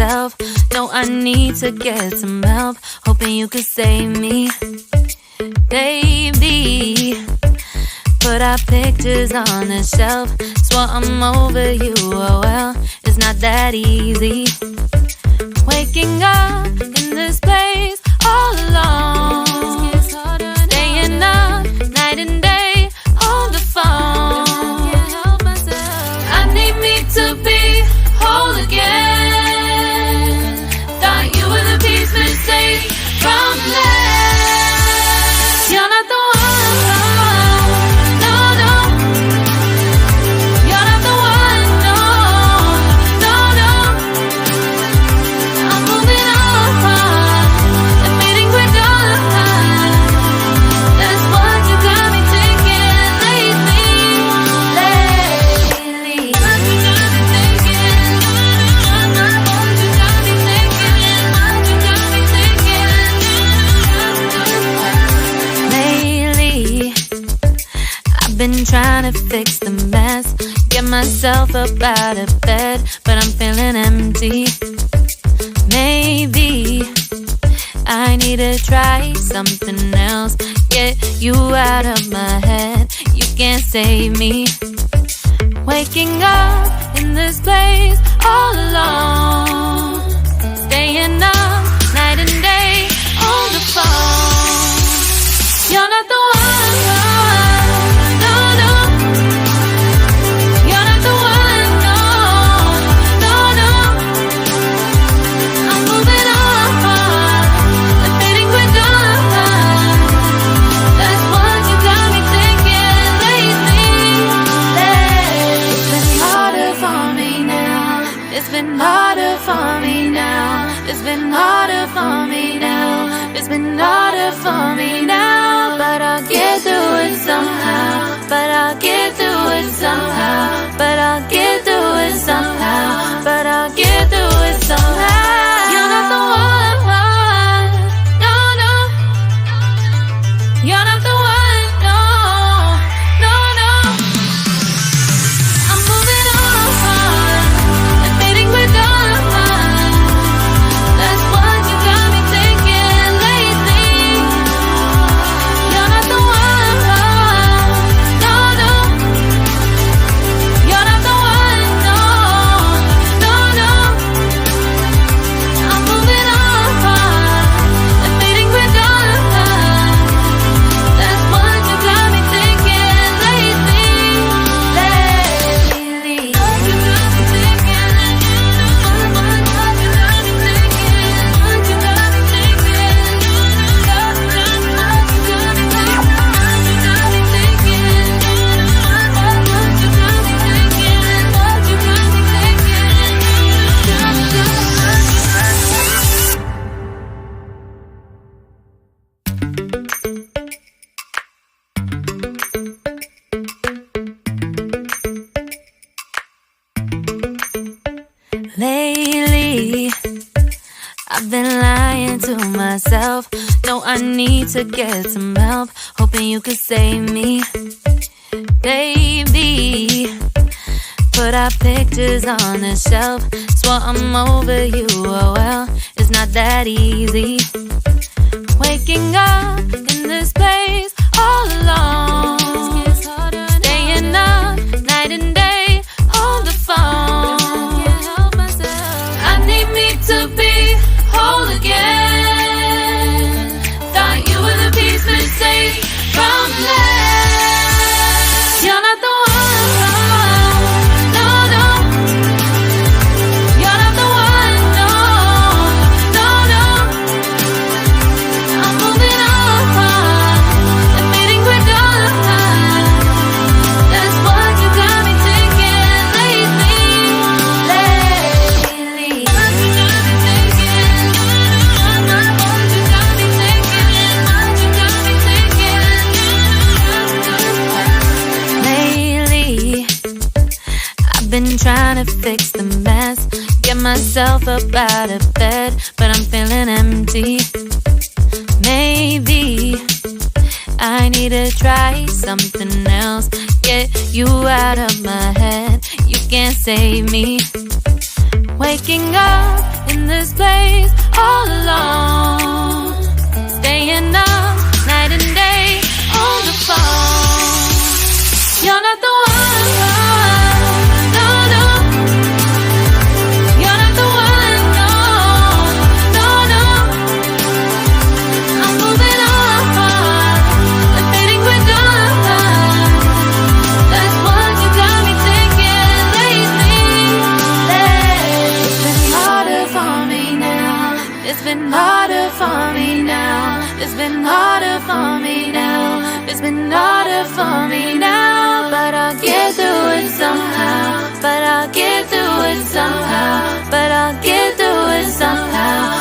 myself. No, I need to get some help. Hoping you could save me, baby. Put our pictures on the shelf. Swore I'm over you, oh well, it's not that easy. Waking up in this place all alone, staying up night and day on the phone. I need me to be whole again. Thought you were the piece missing from last. You're not the one. Been trying to fix the mess, get myself up out of bed, but I'm feeling empty. Maybe I need to try something else. Get you out of my head, you can't save me. Waking up in this place all alone, staying up night and day on the phone. You're not the one. It's been harder for me now. It's been harder for me now. It's been harder for me now. But I'll get through it somehow. But I'll get through it somehow. But I'll get through it somehow. But I'll get through it somehow. You're not the one. No, no. You're not the one. No, no, no. I'm moving on. Lately, I've been lying to myself. No, I need to get some help. Hoping you could save me, baby. Put our pictures on the shelf. Swore I'm over you, oh well, it's not that easy. Waking up in this place all alone, staying up night and day on the phone. To be whole again. Thought you were the piece missing from last. You're not the one. No, no. You're not the one. No, no, no. I'm moving on. Admitting we're done. That's what you got me thinking lately. Been trying to fix the mess, get myself up out of bed, but I'm feeling empty. Maybe I need to try something else. Get you out of my head, you can't save me. Waking up in in this place all alone, staying up night and day on the phone. You're not the one, no, no. You're not the one, no, no, no. I'm moving on, admitting we're done. That's what you got me thinking lately. It's been harder for me now. It's been harder for me now. It's been harder for me now. It's been harder for me now. But I'll get through it somehow. But I'll get through it somehow. But I'll get through it somehow.